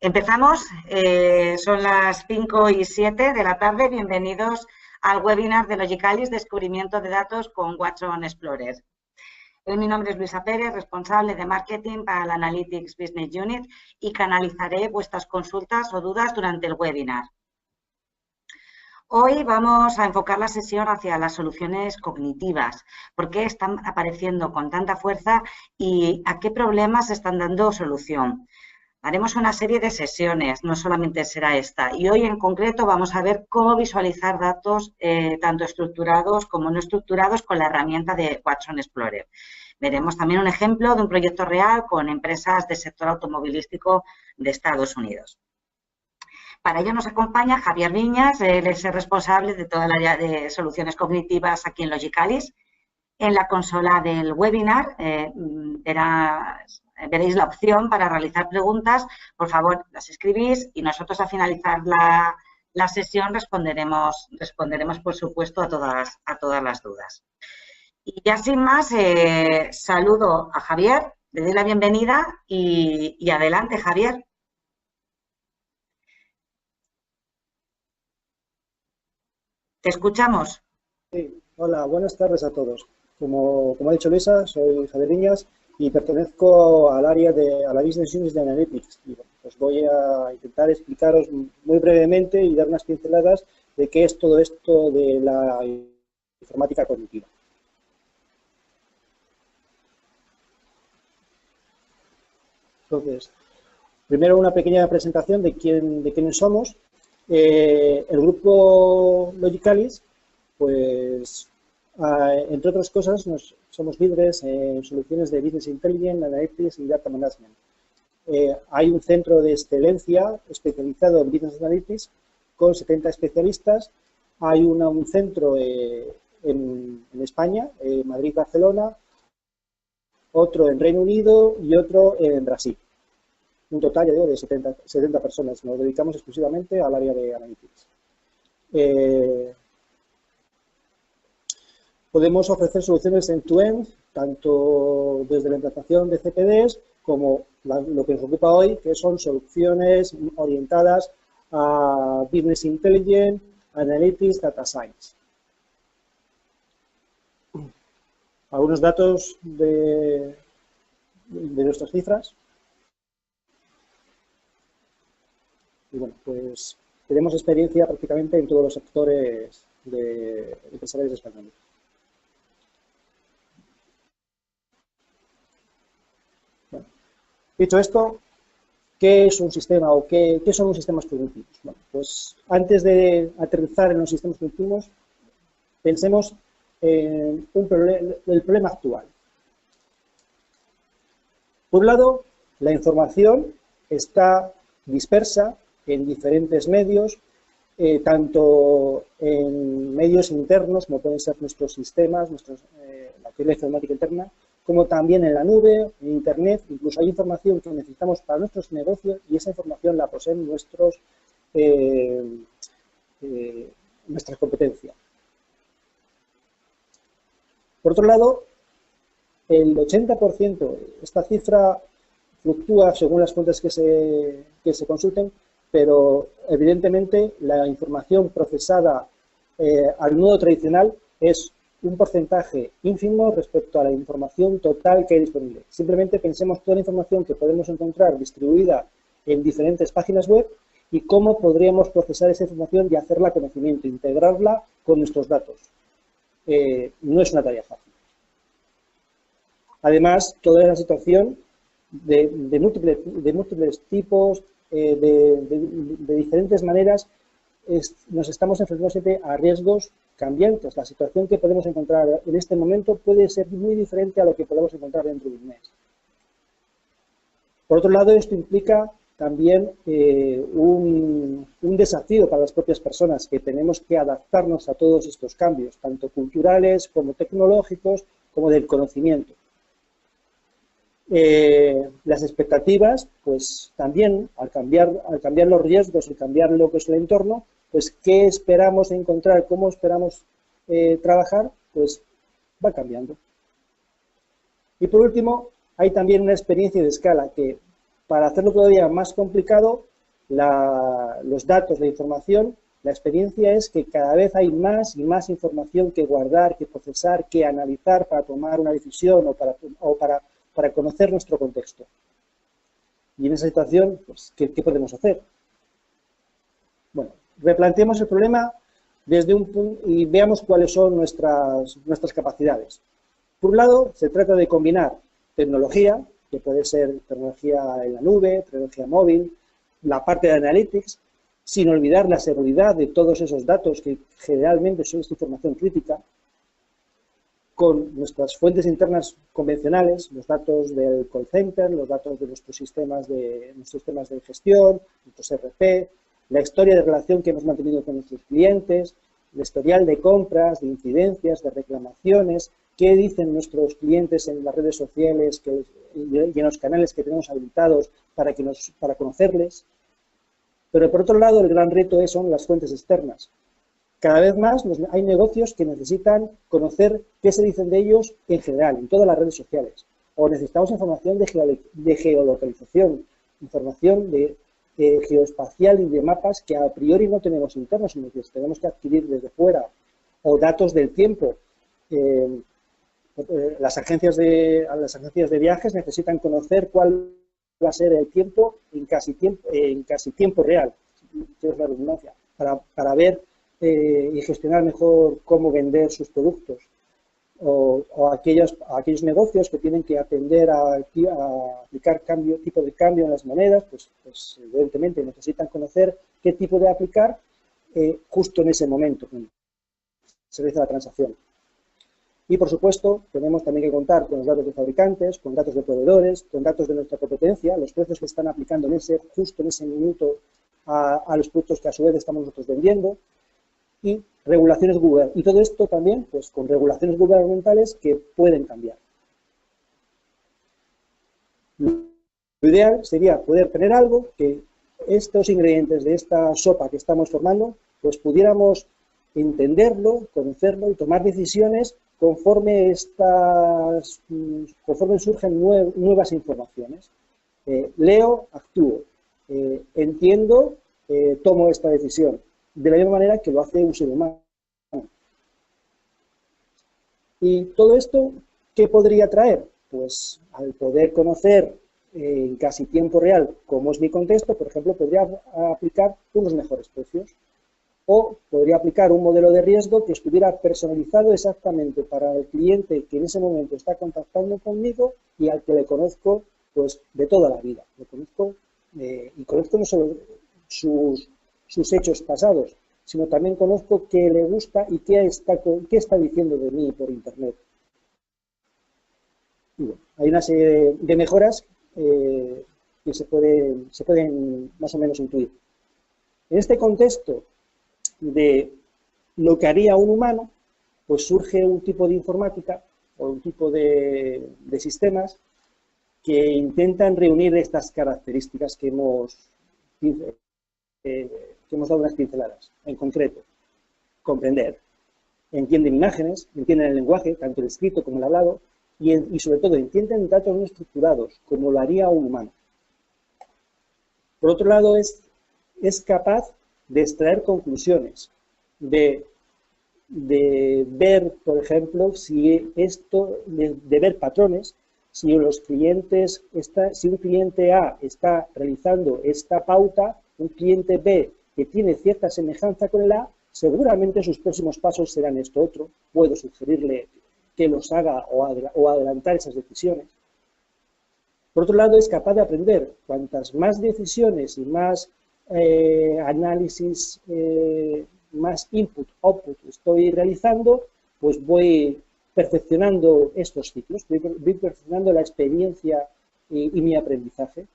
Empezamos, son las 5:07 de la tarde. Bienvenidos al webinar de Logicalis, Descubrimiento de Datos con Watson Explorer. Mi nombre es Luisa Pérez, responsable de Marketing para la Analytics Business Unit y canalizaré vuestras consultas o dudas durante el webinar. Hoy vamos a enfocar la sesión hacia las soluciones cognitivas, por qué están apareciendo con tanta fuerza y a qué problemas están dando solución. Haremos una serie de sesiones, no solamente será esta. Y hoy en concreto vamos a ver cómo visualizar datos tanto estructurados como no estructurados con la herramienta de Watson Explorer. Veremos también un ejemplo de un proyecto real con empresas del sector automovilístico de Estados Unidos. Para ello nos acompaña Javier Viñas, él es el responsable de toda el área de soluciones cognitivas aquí en Logicalis. En la consola del webinar veréis la opción para realizar preguntas. Por favor, las escribís y nosotros al finalizar la sesión responderemos, por supuesto, a todas las dudas. Y ya sin más, saludo a Javier, le doy la bienvenida y adelante, Javier. ¿Te escuchamos? Sí, hola, buenas tardes a todos. Como ha dicho Luisa, soy Javier Viñas y pertenezco al área a la Business Unit de Analytics. Y bueno, pues voy a intentar explicaros muy brevemente y dar unas pinceladas de qué es todo esto de la informática cognitiva. Entonces, primero una pequeña presentación de quiénes somos. El grupo Logicalis, pues, entre otras cosas, somos líderes en soluciones de Business Intelligence, Analytics y Data Management. Hay un centro de excelencia especializado en Business Analytics con 70 especialistas. Hay un centro en España, Madrid, Barcelona, otro en Reino Unido y otro en Brasil. Un total, ya digo, de 70 personas. Nos dedicamos exclusivamente al área de Analytics. Podemos ofrecer soluciones end-to-end, tanto desde la implantación de CPDs como lo que nos ocupa hoy, que son soluciones orientadas a Business Intelligence, Analytics, Data Science. Algunos datos de nuestras cifras. Y bueno, pues tenemos experiencia prácticamente en todos los sectores empresariales españoles. Bueno, dicho esto, ¿qué es un sistema o qué son los sistemas cognitivos? Bueno, pues antes de aterrizar en los sistemas cognitivos, pensemos en el problema actual. Por un lado, la información está dispersa en diferentes medios, tanto en medios internos, como pueden ser nuestros sistemas, la teoría informática interna, como también en la nube, en Internet. Incluso hay información que necesitamos para nuestros negocios y esa información la poseen nuestras competencias. Por otro lado, el 80%, esta cifra fluctúa según las fuentes que se consulten, pero evidentemente la información procesada al modo tradicional es un porcentaje ínfimo respecto a la información total que hay disponible. Simplemente pensemos toda la información que podemos encontrar distribuida en diferentes páginas web y cómo podríamos procesar esa información y hacerla conocimiento, integrarla con nuestros datos. No es una tarea fácil. Además, toda la situación de múltiples tipos, de diferentes maneras, nos estamos enfrentando siempre a riesgos cambiantes. La situación que podemos encontrar en este momento puede ser muy diferente a lo que podemos encontrar dentro de un mes. Por otro lado, esto implica también un desafío para las propias personas, que tenemos que adaptarnos a todos estos cambios, tanto culturales como tecnológicos, como del conocimiento. Las expectativas, pues también al cambiar los riesgos y cambiar lo que es el entorno, pues qué esperamos encontrar, cómo esperamos trabajar, pues va cambiando. Y por último, hay también una experiencia de escala que, para hacerlo todavía más complicado, los datos, la información, la experiencia es que cada vez hay más y más información que guardar, que procesar, que analizar para tomar una decisión o para conocer nuestro contexto. Y en esa situación, pues, ¿qué podemos hacer? Bueno, replanteemos el problema desde un punto y veamos cuáles son nuestras capacidades. Por un lado, se trata de combinar tecnología, que puede ser tecnología en la nube, tecnología móvil, la parte de analytics, sin olvidar la seguridad de todos esos datos que generalmente son esta información crítica, con nuestras fuentes internas convencionales, los datos del call center, los datos de nuestros sistemas de gestión, nuestros ERP, la historia de relación que hemos mantenido con nuestros clientes, el historial de compras, de incidencias, de reclamaciones, qué dicen nuestros clientes en las redes sociales y en los canales que tenemos habilitados para conocerles. Pero por otro lado, el gran reto son las fuentes externas. Cada vez más hay negocios que necesitan conocer qué se dicen de ellos en general, en todas las redes sociales. O necesitamos información de geolocalización, información de geoespacial y de mapas que a priori no tenemos internos, sino que tenemos que adquirir desde fuera. O datos del tiempo. Las agencias de viajes necesitan conocer cuál va a ser el tiempo en casi tiempo real, es la redundancia, para ver y gestionar mejor cómo vender sus productos. O aquellos negocios que tienen que atender a aplicar tipo de cambio en las monedas, pues evidentemente necesitan conocer qué tipo de aplicar justo en ese momento que se realiza la transacción. Y, por supuesto, tenemos también que contar con los datos de fabricantes, con datos de proveedores, con datos de nuestra competencia, los precios que están aplicando justo en ese minuto a los productos que a su vez estamos nosotros vendiendo, y regulaciones gubernamentales. Y todo esto también, pues, con regulaciones gubernamentales que pueden cambiar. Lo ideal sería poder tener algo que estos ingredientes de esta sopa que estamos formando, pues pudiéramos entenderlo, conocerlo y tomar decisiones conforme surgen nuevas informaciones. Leo, actúo. Entiendo, tomo esta decisión. De la misma manera que lo hace un ser humano. Y todo esto, ¿qué podría traer? Pues al poder conocer en casi tiempo real cómo es mi contexto, por ejemplo, podría aplicar unos mejores precios. O podría aplicar un modelo de riesgo que estuviera personalizado exactamente para el cliente que en ese momento está contactando conmigo y al que le conozco pues de toda la vida. Le conozco y conozco no solo sus hechos pasados, sino también conozco qué le gusta y qué está diciendo de mí por Internet. Y bueno, hay una serie de mejoras que se pueden más o menos intuir. En este contexto de lo que haría un humano, pues surge un tipo de informática o un tipo de sistemas que intentan reunir estas características que hemos dado unas pinceladas. En concreto, comprender, entienden imágenes, entienden el lenguaje, tanto el escrito como el hablado, y sobre todo entienden datos no estructurados, como lo haría un humano. Por otro lado, es capaz de extraer conclusiones, de ver, por ejemplo, de ver patrones, si un cliente A está realizando esta pauta, un cliente B que tiene cierta semejanza con el A, seguramente sus próximos pasos serán esto otro, puedo sugerirle que los haga o adelantar esas decisiones. Por otro lado, es capaz de aprender. Cuantas más decisiones y más análisis, más input, output estoy realizando, pues voy perfeccionando estos ciclos, voy perfeccionando la experiencia y mi aprendizaje.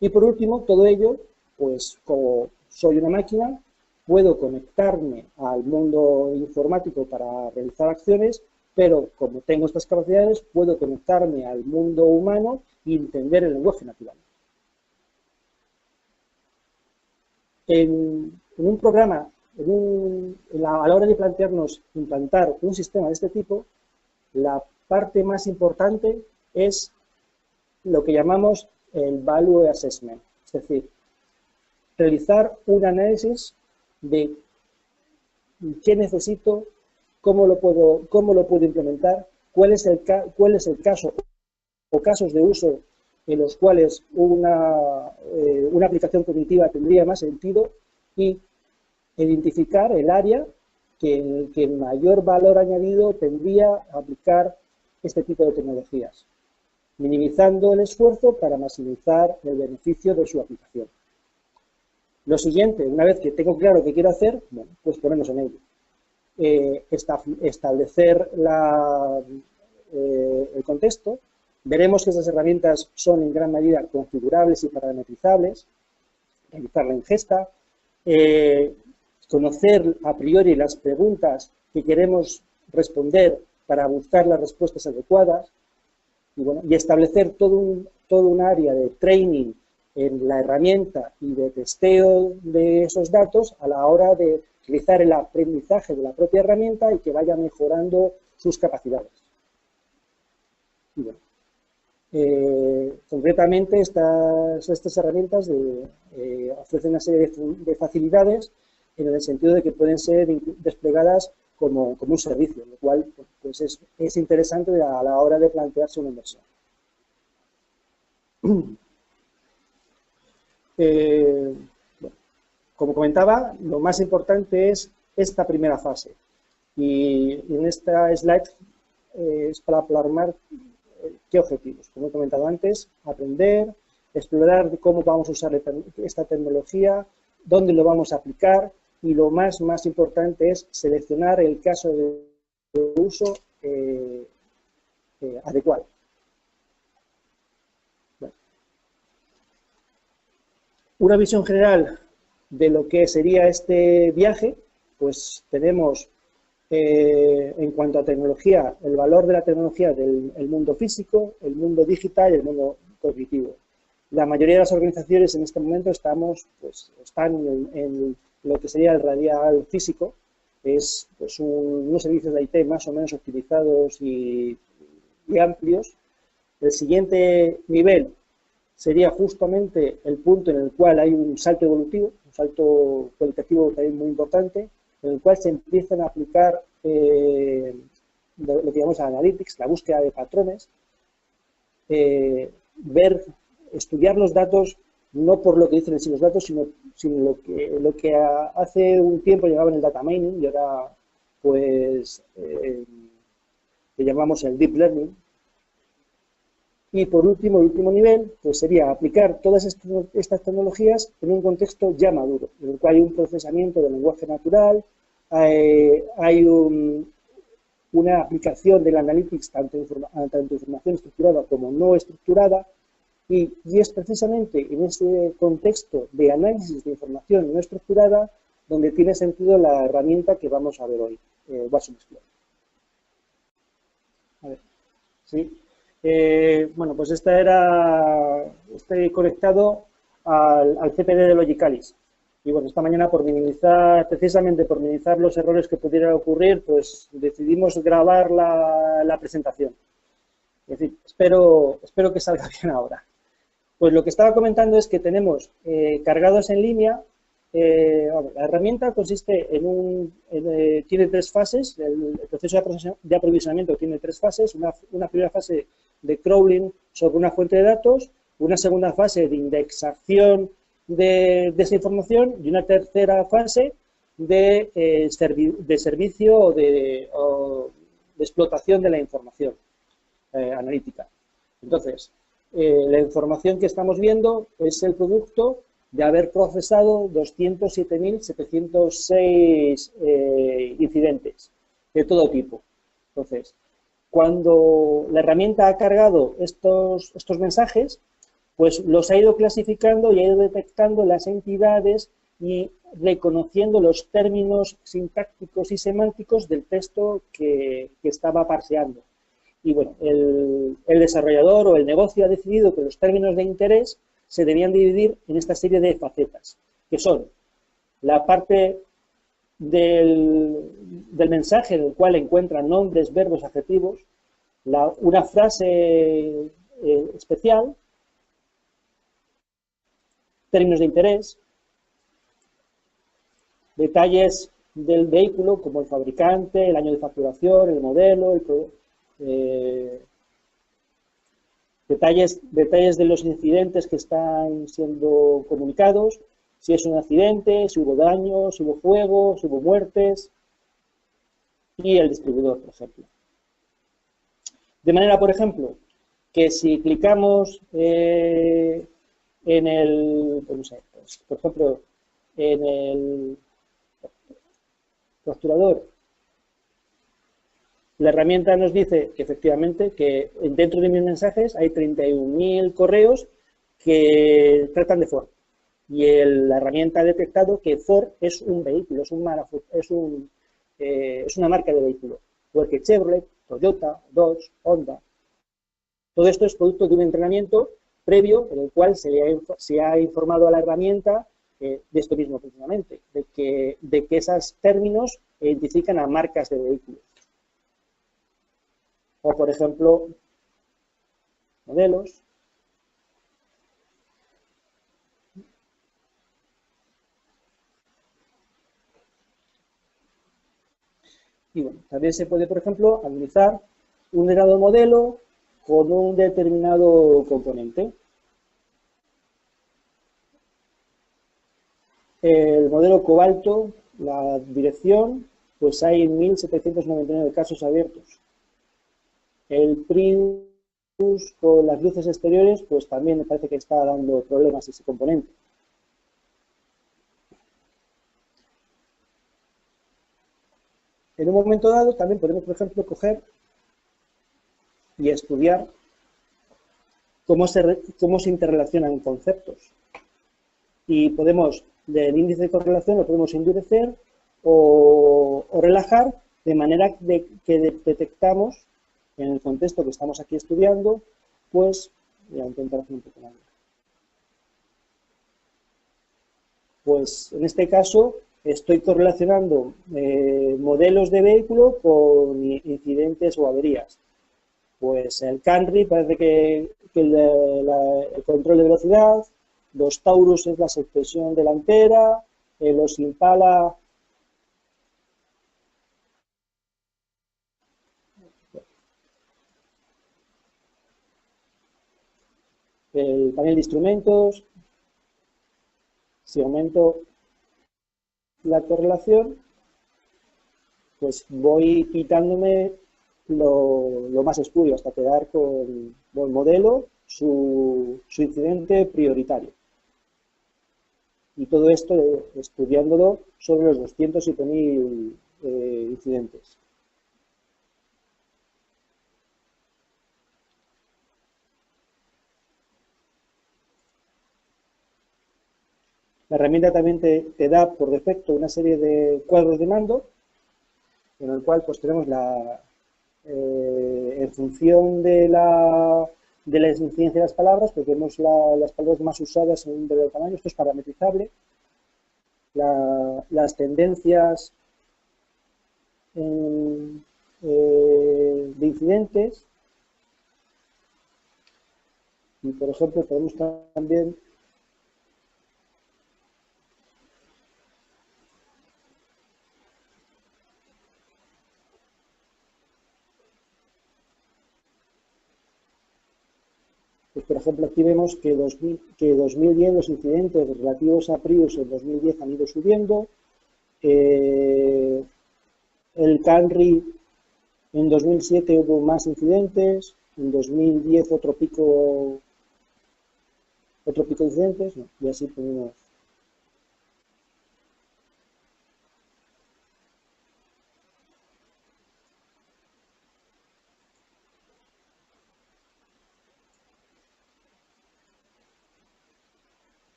Y por último, todo ello, pues como soy una máquina, puedo conectarme al mundo informático para realizar acciones, pero como tengo estas capacidades, puedo conectarme al mundo humano y entender el lenguaje natural. En un programa, a la hora de plantearnos implantar un sistema de este tipo, la parte más importante es lo que llamamos el Value Assessment. Es decir, realizar un análisis de qué necesito, cómo lo puedo implementar, cuál es el caso o casos de uso en los cuales una aplicación cognitiva tendría más sentido y identificar el área que mayor valor añadido tendría a aplicar este tipo de tecnologías, minimizando el esfuerzo para maximizar el beneficio de su aplicación. Lo siguiente, una vez que tengo claro qué quiero hacer, bueno, pues ponernos en ello. Establecer el contexto. Veremos que esas herramientas son en gran medida configurables y parametrizables, realizar la ingesta, conocer a priori las preguntas que queremos responder para buscar las respuestas adecuadas y, bueno, y establecer todo un área de training en la herramienta y de testeo de esos datos a la hora de realizar el aprendizaje de la propia herramienta y que vaya mejorando sus capacidades. Y bueno, concretamente estas herramientas ofrecen una serie de facilidades en el sentido de que pueden ser desplegadas como un servicio, lo cual pues es interesante a la hora de plantearse una inversión. Bueno, como comentaba, lo más importante es esta primera fase. Y en esta slide es para plasmar qué objetivos. Como he comentado antes, aprender, explorar cómo vamos a usar esta tecnología, dónde lo vamos a aplicar y lo más importante es seleccionar el caso de uso adecuado. Bueno. Una visión general de lo que sería este viaje, pues tenemos en cuanto a tecnología, el valor de la tecnología del mundo físico, el mundo digital y el mundo cognitivo. La mayoría de las organizaciones en este momento están en lo que sería el radial físico, es pues unos servicios de IT más o menos optimizados y amplios. El siguiente nivel sería justamente el punto en el cual hay un salto evolutivo, un salto cualitativo también muy importante, en el cual se empiezan a aplicar lo que llamamos analytics, la búsqueda de patrones, estudiar los datos no por lo que dicen en sí los datos, sino lo que hace un tiempo llamaba en el data mining y ahora pues le llamamos el deep learning. Y por último, el último nivel, pues sería aplicar todas estas tecnologías en un contexto ya maduro, en el cual hay un procesamiento del lenguaje natural, hay una aplicación del analytics tanto información estructurada como no estructurada, y es precisamente en ese contexto de análisis de información no estructurada donde tiene sentido la herramienta que vamos a ver hoy, Watson Explorer. A ver, sí. Bueno, pues estoy conectado al CPD de Logicalis. Y bueno, esta mañana precisamente por minimizar los errores que pudieran ocurrir, pues decidimos grabar la presentación. Es decir, espero que salga bien ahora. Pues lo que estaba comentando es que tenemos cargados en línea, la herramienta consiste tiene tres fases, el proceso de aprovisionamiento tiene tres fases, una primera fase de crawling sobre una fuente de datos, una segunda fase de indexación de esa información y una tercera fase de servicio o de explotación de la información analítica. Entonces, la información que estamos viendo es el producto de haber procesado 207.706 incidentes de todo tipo. Entonces, cuando la herramienta ha cargado estos mensajes, pues los ha ido clasificando y ha ido detectando las entidades y reconociendo los términos sintácticos y semánticos del texto que estaba parseando. Y bueno, el desarrollador o el negocio ha decidido que los términos de interés se debían dividir en esta serie de facetas, que son la parte del mensaje en el cual encuentran nombres, verbos, adjetivos, una frase especial, términos de interés, detalles del vehículo como el fabricante, el año de facturación, el modelo, detalles de los incidentes que están siendo comunicados, si es un accidente, si hubo daños, si hubo fuego, si hubo muertes, y el distribuidor, por ejemplo. De manera, por ejemplo, que si clicamos en el, no sé, pues, por ejemplo, en el facturador, la herramienta nos dice que efectivamente que dentro de mis mensajes hay 31.000 correos que tratan de Ford. Y la herramienta ha detectado que Ford es un vehículo, es una marca de vehículo. Igual que Chevrolet, Toyota, Dodge, Honda. Todo esto es producto de un entrenamiento previo en el cual se ha informado a la herramienta de esto mismo precisamente, de que esos términos identifican a marcas de vehículos. O, por ejemplo, modelos. Y bueno, también se puede, por ejemplo, analizar un determinado modelo con un determinado componente. El modelo Cobalto, la dirección, pues hay 1.799 casos abiertos. El Prius con las luces exteriores, pues también me parece que está dando problemas ese componente. En un momento dado también podemos, por ejemplo, coger y estudiar cómo se interrelacionan conceptos. Y podemos, del índice de correlación, lo podemos endurecer o relajar de manera que detectamos en el contexto que estamos aquí estudiando, pues, voy a intentar hacer un poco más. Pues en este caso estoy correlacionando modelos de vehículo con incidentes o averías. Pues el Camry parece que el control de velocidad, los Taurus es la suspensión delantera, los Impala el panel de instrumentos. Si aumento la correlación, pues voy quitándome lo más espurio hasta quedar con el modelo, su incidente prioritario. Y todo esto estudiándolo sobre los 207.000 incidentes. La herramienta también te da por defecto una serie de cuadros de mando, en el cual pues tenemos en función de la incidencia de las palabras, pues vemos las palabras más usadas en un determinado tamaño. Esto es parametrizable. Las tendencias de incidentes. Y, por ejemplo, podemos también pues, por ejemplo, aquí vemos que 2010 los incidentes relativos a Prius en 2010 han ido subiendo. El Camry en 2007 hubo más incidentes, en 2010 otro pico de incidentes, ¿no? Y así podemos.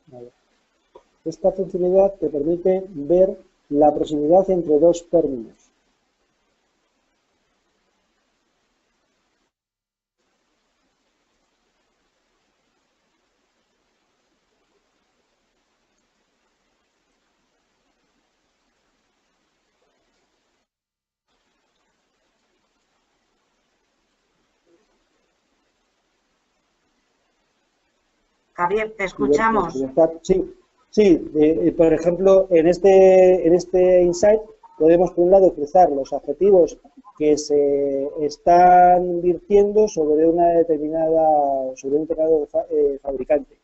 Vale. Esta funcionalidad te permite ver la proximidad entre dos términos. Javier, te escuchamos. Sí, sí, por ejemplo, en este insight podemos, por un lado, cruzar los objetivos que se están virtiendo sobre un determinado fabricante,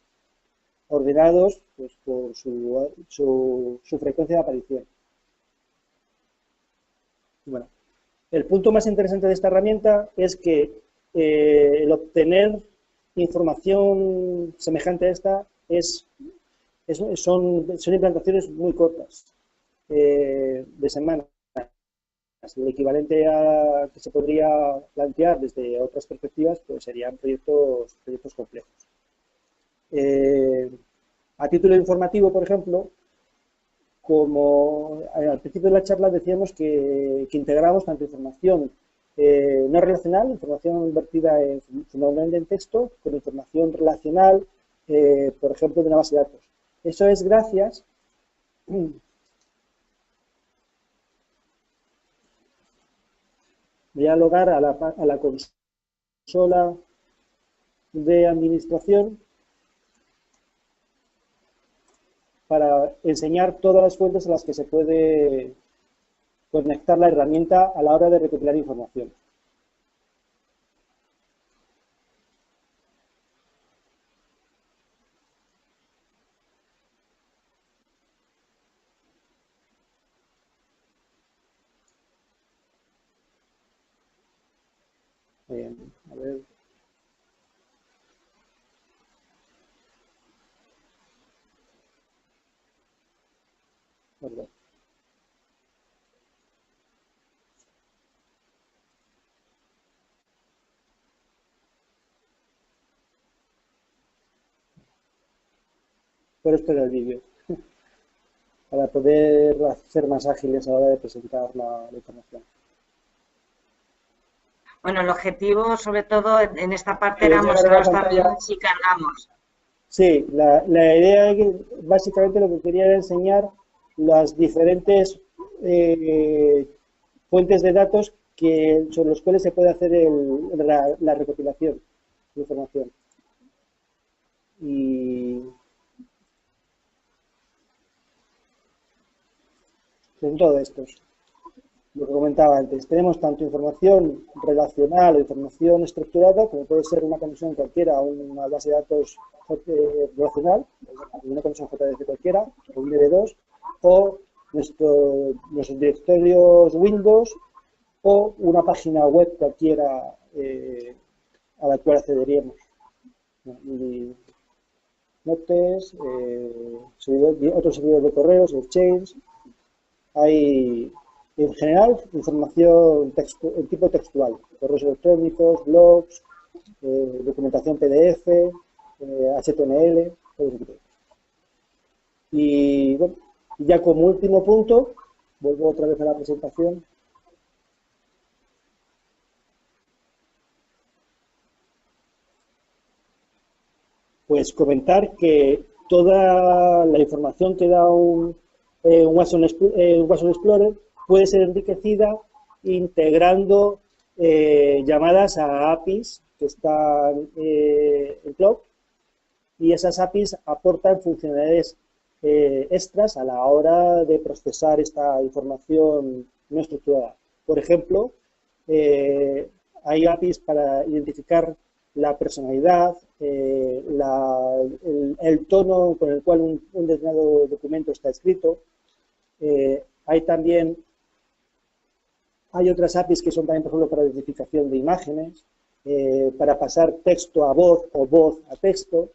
ordenados pues, por su frecuencia de aparición. Bueno, el punto más interesante de esta herramienta es que el obtener información semejante a esta son implantaciones muy cortas, de semanas. El equivalente a que se podría plantear desde otras perspectivas pues serían proyectos complejos. A título informativo, por ejemplo, como al principio de la charla decíamos que integramos tanto información no relacional, información vertida fundamentalmente en texto, con información relacional, por ejemplo, de una base de datos. Eso es gracias dialogar a la consola de administración para enseñar todas las fuentes a las que se puede conectar la herramienta a la hora de recopilar información. Bien, a ver. Perdón. Pero esto era el vídeo, para poder ser más ágiles a la hora de presentar la información. Bueno, el objetivo, sobre todo, en esta parte era mostraros también si cargamos. Sí, la idea es que básicamente lo que quería era enseñar las diferentes fuentes de datos sobre los cuales se puede hacer la recopilación de información. Y son todos estos. Lo que comentaba antes, tenemos tanto información relacional o información estructurada, como puede ser una conexión cualquiera a una base de datos relacional, una conexión JDBC cualquiera, o un DB2, o nuestros directorios Windows, o una página web cualquiera a la cual accederíamos. Notes, otros servidores de correos, Exchange, hay... En general, información en tipo textual, correos electrónicos, blogs, documentación PDF, HTML, todo ese tipo de cosas. Y bueno, ya como último punto, vuelvo otra vez a la presentación. Pues comentar que toda la información que da un Watson Explorer puede ser enriquecida integrando llamadas a APIs que están en cloud, y esas APIs aportan funcionalidades extras a la hora de procesar esta información no estructurada. Por ejemplo, hay APIs para identificar la personalidad, el tono con el cual un determinado documento está escrito. Hay otras APIs que son también, por ejemplo, para identificación de imágenes, para pasar texto a voz o voz a texto.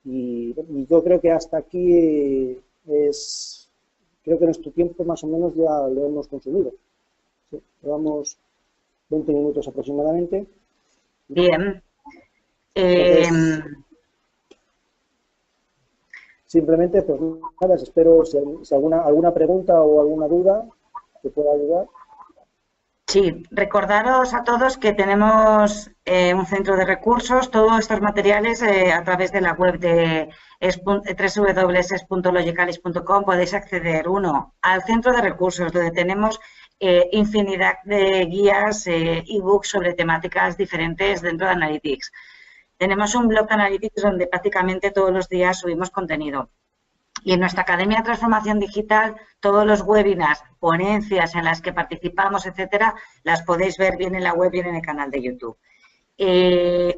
Y yo creo que hasta aquí creo que nuestro tiempo más o menos ya lo hemos consumido. Sí, llevamos 20 minutos aproximadamente. Bien. Entonces, simplemente, pues nada, espero si alguna pregunta o alguna duda que pueda ayudar. Sí, recordaros a todos que tenemos un centro de recursos, todos estos materiales a través de la web de www.es.logicalis.com podéis acceder, uno, al centro de recursos, donde tenemos infinidad de guías, ebooks sobre temáticas diferentes dentro de Analytics. Tenemos un blog Analytics donde prácticamente todos los días subimos contenido. Y en nuestra Academia de Transformación Digital, todos los webinars, ponencias en las que participamos, etcétera, las podéis ver bien en la web, bien en el canal de YouTube.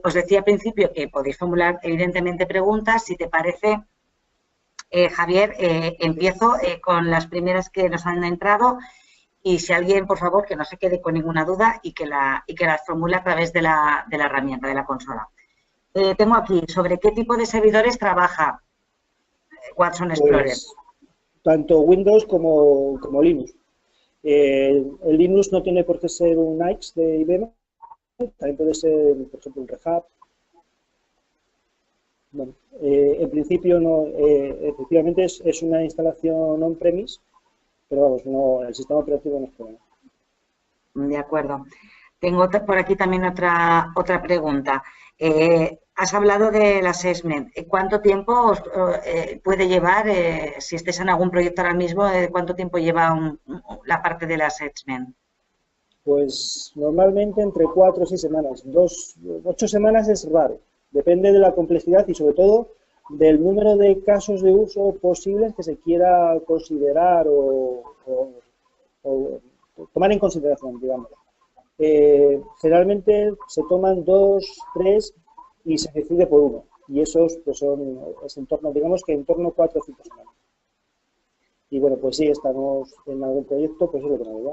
Os decía al principio que podéis formular, evidentemente, preguntas. Si te parece, Javier, empiezo con las primeras que nos han entrado. Y si alguien, por favor, que no se quede con ninguna duda y que las formule a través de la herramienta, de la consola. Tengo aquí, ¿sobre qué tipo de servidores trabaja Watson Explorer? Pues, tanto Windows como Linux. El Linux no tiene por qué ser un AIX de IBM, también puede ser, por ejemplo, un Red Hat. Bueno, en principio no, efectivamente es una instalación on-premise, pero vamos, no, el sistema operativo no es problema. De acuerdo. Tengo por aquí también otra pregunta. Has hablado del assessment. ¿Cuánto tiempo puede llevar, si estés en algún proyecto ahora mismo, cuánto tiempo lleva la parte del assessment? Pues normalmente entre 4 o 6 semanas. 8 semanas es raro. Depende de la complejidad y sobre todo del número de casos de uso posibles que se quiera considerar o tomar en consideración, digamos. Generalmente se toman 2, 3 y se decide por uno. Y esos pues es en torno, digamos que en torno a 4 o 5 semanas. Y bueno, pues si estamos en algún proyecto, pues es lo que nos da.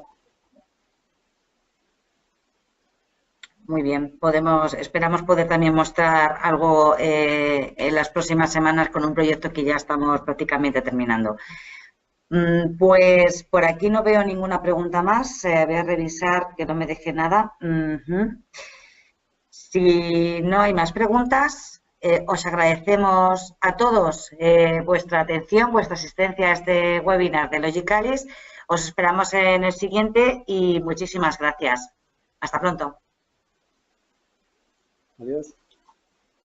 Muy bien, esperamos poder también mostrar algo en las próximas semanas con un proyecto que ya estamos prácticamente terminando. Pues por aquí no veo ninguna pregunta más. Voy a revisar que no me deje nada. Si no hay más preguntas, os agradecemos a todos vuestra atención, vuestra asistencia a este webinar de Logicalis. Os esperamos en el siguiente y muchísimas gracias. Hasta pronto. Adiós.